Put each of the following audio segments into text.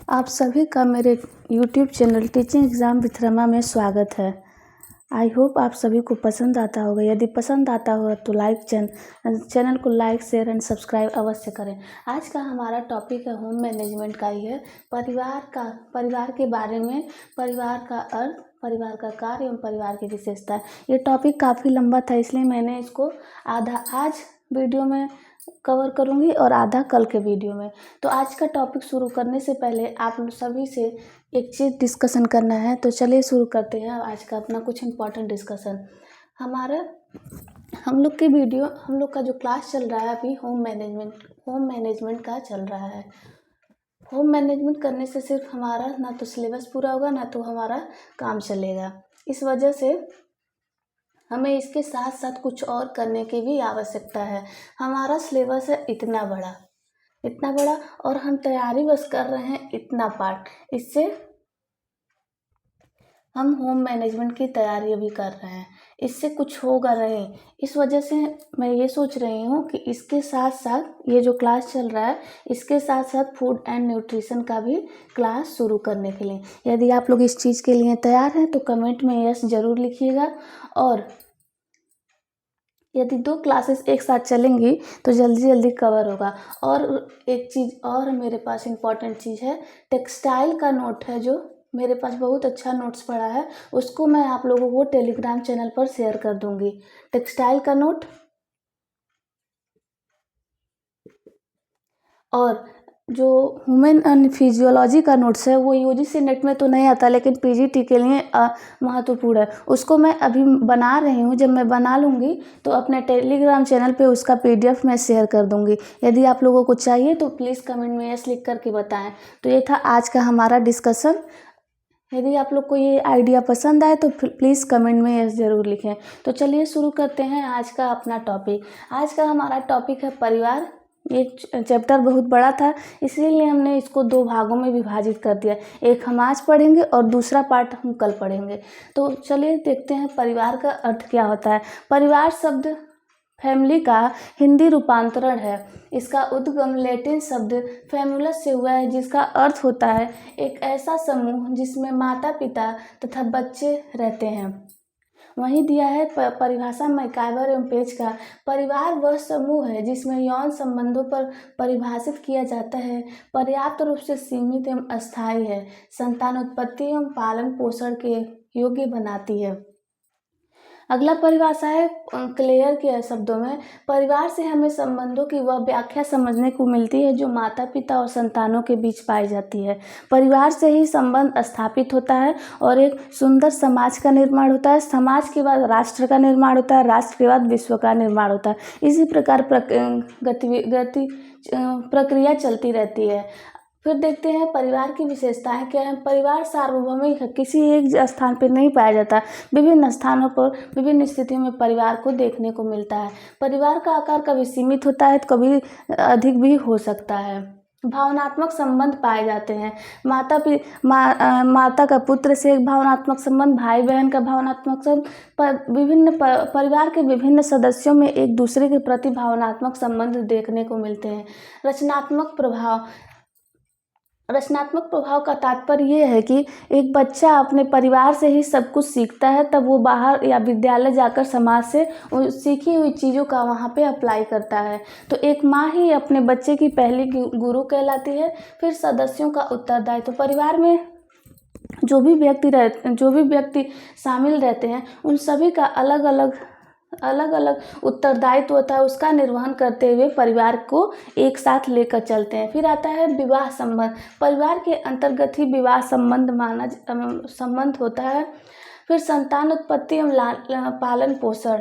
आप सभी का मेरे YouTube channel teaching exam with Rama में स्वागत है। आई होप आप सभी को पसंद आता होगा। यदि पसंद आता होगा तो चैनल को लाइक शेयर एंड सब्सक्राइब अवश्य करें। आज का हमारा टॉपिक है होम मैनेजमेंट का ही है। परिवार के बारे में, परिवार का अर्थ, परिवार का कार्य एवं परिवार की विशेषता। ये टॉपिक काफ़ी लंबा था, इसलिए मैंने इसको आधा आज वीडियो में कवर करूँगी और आधा कल के वीडियो में। तो आज का टॉपिक शुरू करने से पहले आप सभी से एक चीज़ डिस्कशन करना है, तो चलिए शुरू करते हैं आज का अपना कुछ इम्पोर्टेंट डिस्कशन। हम लोग का जो क्लास चल रहा है अभी होम मैनेजमेंट का चल रहा है। होम मैनेजमेंट करने से सिर्फ हमारा ना तो सिलेबस पूरा होगा ना तो हमारा काम चलेगा। इस वजह से हमें इसके साथ साथ कुछ और करने की भी आवश्यकता है। हमारा सिलेबस है इतना बड़ा और हम तैयारी बस कर रहे हैं इतना पार्ट। इससे हम होम मैनेजमेंट की तैयारी भी कर रहे हैं, इससे कुछ होगा नहीं। इस वजह से मैं ये सोच रही हूँ कि इसके साथ साथ ये जो क्लास चल रहा है इसके साथ साथ फूड एंड न्यूट्रिशन का भी क्लास शुरू करने के लिए, यदि आप लोग इस चीज़ के लिए तैयार हैं तो कमेंट में यस ज़रूर लिखिएगा। और यदि 2 क्लासेस एक साथ चलेंगी तो जल्दी कवर होगा। और एक चीज़ और मेरे पास इम्पॉर्टेंट चीज़ है, टेक्सटाइल का नोट है जो मेरे पास बहुत अच्छा नोट्स पड़ा है, उसको मैं आप लोगों को टेलीग्राम चैनल पर शेयर कर दूंगी। टेक्सटाइल का नोट और जो ह्यूमन एंड फिजियोलॉजी का नोट्स है वो यूजीसी नेट में तो नहीं आता, लेकिन पीजीटी के लिए महत्वपूर्ण है। उसको मैं अभी बना रही हूँ, जब मैं बना लूँगी तो अपने टेलीग्राम चैनल पे उसका पीडीएफ मैं शेयर कर दूँगी। यदि आप लोगों को चाहिए तो प्लीज़ कमेंट में यस लिख करके बताएं। तो ये था आज का हमारा डिस्कशन। यदि आप लोग को ये आइडिया पसंद आए तो प्लीज़ कमेंट में यस ज़रूर लिखें। तो चलिए शुरू करते हैं आज का अपना टॉपिक। आज का हमारा टॉपिक है परिवार। ये चैप्टर बहुत बड़ा था, इसीलिए हमने इसको 2 भागों में विभाजित कर दिया। एक हम आज पढ़ेंगे और दूसरा पार्ट हम कल पढ़ेंगे। तो चलिए देखते हैं परिवार का अर्थ क्या होता है। परिवार शब्द फैमिली का हिंदी रूपांतरण है। इसका उद्गम लैटिन शब्द फैमुलस से हुआ है, जिसका अर्थ होता है एक ऐसा समूह जिसमें माता पिता तथा बच्चे रहते हैं। वहीं दिया है परिभाषा मैकाइवर एवं पेज का। परिवार वह समूह है जिसमें यौन संबंधों पर परिभाषित किया जाता है, पर्याप्त रूप से सीमित एवं अस्थायी है, संतान उत्पत्ति एवं पालन पोषण के योग्य बनाती है। अगला परिभाषा है क्लेयर के शब्दों में। परिवार से हमें संबंधों की वह व्याख्या समझने को मिलती है जो माता पिता और संतानों के बीच पाई जाती है। परिवार से ही संबंध स्थापित होता है और एक सुंदर समाज का निर्माण होता है। समाज के बाद राष्ट्र का निर्माण होता है, राष्ट्र के बाद विश्व का निर्माण होता है। इसी प्रकार प्रक्रिया चलती रहती है। फिर देखते हैं परिवार की विशेषताएं क्या हैं। परिवार सार्वभौमिक है, किसी एक स्थान पर नहीं पाया जाता। विभिन्न स्थानों पर विभिन्न स्थितियों में परिवार को देखने को मिलता है। परिवार का आकार कभी सीमित होता है तो कभी अधिक भी हो सकता है। भावनात्मक संबंध पाए जाते हैं। माता का पुत्र से एक भावनात्मक संबंध, भाई बहन का भावनात्मक संबंध, परिवार के विभिन्न सदस्यों में एक दूसरे के प्रति भावनात्मक संबंध देखने को मिलते हैं। रचनात्मक प्रभाव का तात्पर्य ये है कि एक बच्चा अपने परिवार से ही सब कुछ सीखता है, तब वो बाहर या विद्यालय जाकर समाज से सीखी हुई चीज़ों का वहाँ पे अप्लाई करता है। तो एक माँ ही अपने बच्चे की पहली गुरु कहलाती है। फिर सदस्यों का उत्तरदायित्व। तो परिवार में जो भी व्यक्ति शामिल रहते हैं उन सभी का अलग अलग उत्तरदायित्व होता है। उसका निर्वहन करते हुए परिवार को एक साथ लेकर चलते हैं। फिर आता है विवाह संबंध। परिवार के अंतर्गत ही विवाह संबंध होता है। फिर संतान उत्पत्ति एवं पालन पोषण।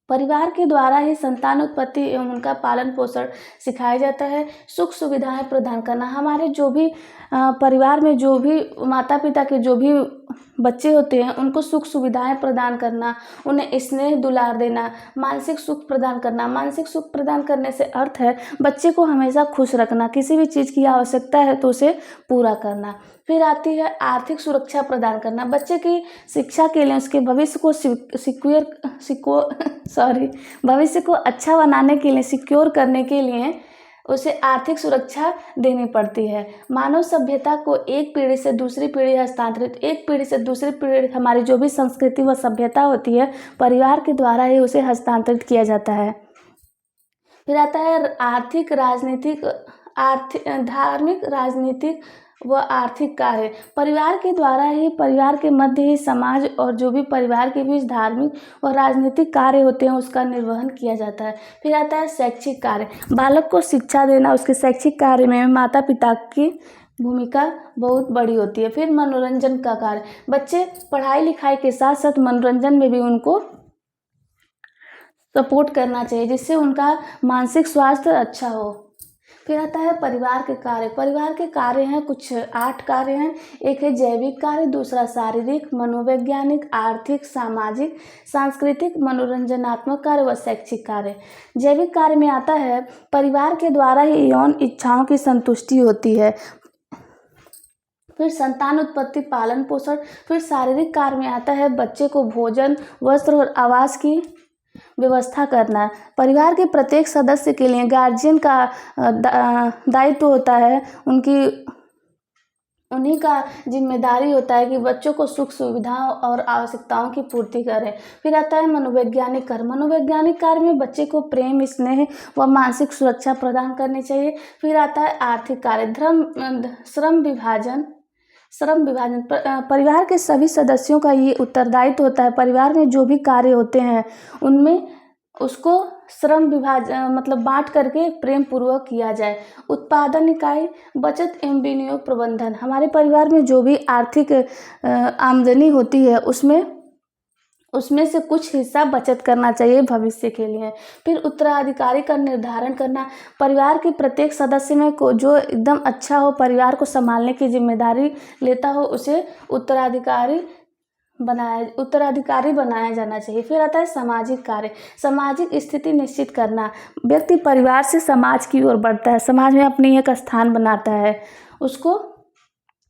परिवार के द्वारा ही संतान उत्पत्ति एवं उनका पालन पोषण सिखाया जाता है। सुख सुविधाएं प्रदान करना। हमारे जो भी परिवार में जो भी माता पिता के जो भी बच्चे होते हैं उनको सुख सुविधाएं प्रदान करना, उन्हें स्नेह दुलार देना, मानसिक सुख प्रदान करना। मानसिक सुख प्रदान करने से अर्थ है बच्चे को हमेशा खुश रखना, किसी भी चीज़ की आवश्यकता है तो उसे पूरा करना। फिर आती है आर्थिक सुरक्षा प्रदान करना। बच्चे की शिक्षा के लिए, उसके भविष्य को भविष्य को अच्छा बनाने के लिए, सिक्योर करने के लिए उसे आर्थिक सुरक्षा देनी पड़ती है। मानव सभ्यता को एक पीढ़ी से दूसरी पीढ़ी हस्तांतरित, एक पीढ़ी से दूसरी पीढ़ी, हमारी जो भी संस्कृति व सभ्यता होती है परिवार के द्वारा ही उसे हस्तांतरित किया जाता है। फिर आता है आर्थिक, राजनीतिक, धार्मिक, राजनीतिक व आर्थिक कार्य। परिवार के द्वारा ही, परिवार के मध्य ही समाज और जो भी परिवार के बीच धार्मिक और राजनीतिक कार्य होते हैं उसका निर्वहन किया जाता है। फिर आता है शैक्षिक कार्य। बालक को शिक्षा देना, उसके शैक्षिक कार्य में माता पिता की भूमिका बहुत बड़ी होती है। फिर मनोरंजन का कार्य। बच्चे पढ़ाई लिखाई के साथ साथ मनोरंजन में भी उनको सपोर्ट करना चाहिए जिससे उनका मानसिक स्वास्थ्य अच्छा हो। फिर आता है परिवार के कार्य। परिवार के कार्य हैं कुछ 8 कार्य हैं। एक है जैविक कार्य, दूसरा शारीरिक, मनोवैज्ञानिक, आर्थिक, सामाजिक, सांस्कृतिक, मनोरंजनात्मक कार्य व शैक्षिक कार्य। जैविक कार्य में आता है परिवार के द्वारा ही यौन इच्छाओं की संतुष्टि होती है। फिर संतान उत्पत्ति, पालन पोषण। फिर शारीरिक कार्य में आता है बच्चे को भोजन, वस्त्र और आवास की व्यवस्था करना। परिवार के प्रत्येक सदस्य के लिए गार्जियन का दायित्व होता है, उन्हीं का जिम्मेदारी होता है कि बच्चों को सुख सुविधाओं और आवश्यकताओं की पूर्ति करें। फिर आता है मनोवैज्ञानिक कार्य। मनोवैज्ञानिक कार्य में बच्चे को प्रेम, स्नेह व मानसिक सुरक्षा प्रदान करनी चाहिए। फिर आता है आर्थिक कार्य। श्रम विभाजन। परिवार के सभी सदस्यों का ये उत्तरदायित्व होता है, परिवार में जो भी कार्य होते हैं उनमें उसको श्रम विभाजन मतलब बांट करके प्रेम पूर्वक किया जाए। उत्पादन इकाई, बचत एवं विनियोग प्रबंधन। हमारे परिवार में जो भी आर्थिक आमदनी होती है उसमें से कुछ हिस्सा बचत करना चाहिए भविष्य के लिए। फिर उत्तराधिकारी का निर्धारण करना। परिवार के प्रत्येक सदस्य में को जो एकदम अच्छा हो, परिवार को संभालने की जिम्मेदारी लेता हो, उसे उत्तराधिकारी बनाया जाना चाहिए। फिर आता है सामाजिक कार्य। सामाजिक स्थिति निश्चित करना। व्यक्ति परिवार से समाज की ओर बढ़ता है, समाज में अपनी एक स्थान बनाता है, उसको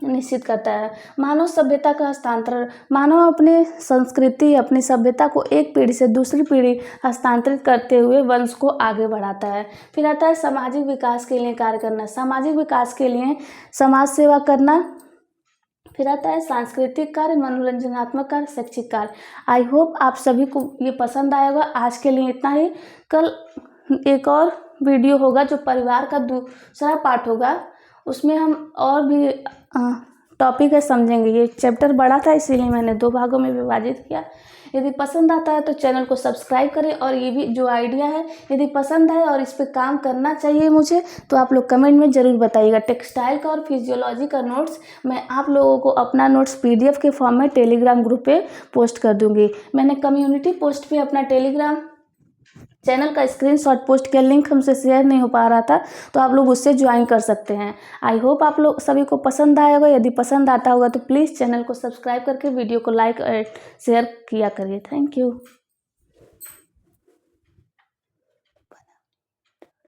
निश्चित करता है। मानव सभ्यता का हस्तांतरण। मानव अपनी संस्कृति, अपनी सभ्यता को एक पीढ़ी से दूसरी पीढ़ी हस्तांतरित करते हुए वंश को आगे बढ़ाता है। फिर आता है सामाजिक विकास के लिए कार्य करना। सामाजिक विकास के लिए समाज सेवा करना। फिर आता है सांस्कृतिक कार्य, मनोरंजनात्मक कार्य, शैक्षिक कार्य। आई होप आप सभी को ये पसंद आया होगा। आज के लिए इतना ही। कल एक और वीडियो होगा जो परिवार का दूसरा पार्ट होगा, उसमें हम और भी टॉपिक है समझेंगे। ये चैप्टर बड़ा था इसीलिए मैंने 2 भागों में विभाजित किया। यदि पसंद आता है तो चैनल को सब्सक्राइब करें और ये भी जो आइडिया है यदि पसंद है और इस पर काम करना चाहिए मुझे तो आप लोग कमेंट में ज़रूर बताइएगा। टेक्सटाइल का और फिजियोलॉजी का नोट्स मैं आप लोगों को अपना नोट्स PDF के फॉर्म में टेलीग्राम ग्रुप पे पोस्ट कर दूँगी। मैंने कम्युनिटी पोस्ट पे अपना टेलीग्राम चैनल का स्क्रीनशॉट पोस्ट किया, लिंक हमसे शेयर नहीं हो पा रहा था तो आप लोग उससे ज्वाइन कर सकते हैं। आई होप आप लोग सभी को पसंद आया होगा। यदि पसंद आता होगा तो प्लीज़ चैनल को सब्सक्राइब करके वीडियो को लाइक और शेयर किया करिए। Thank you.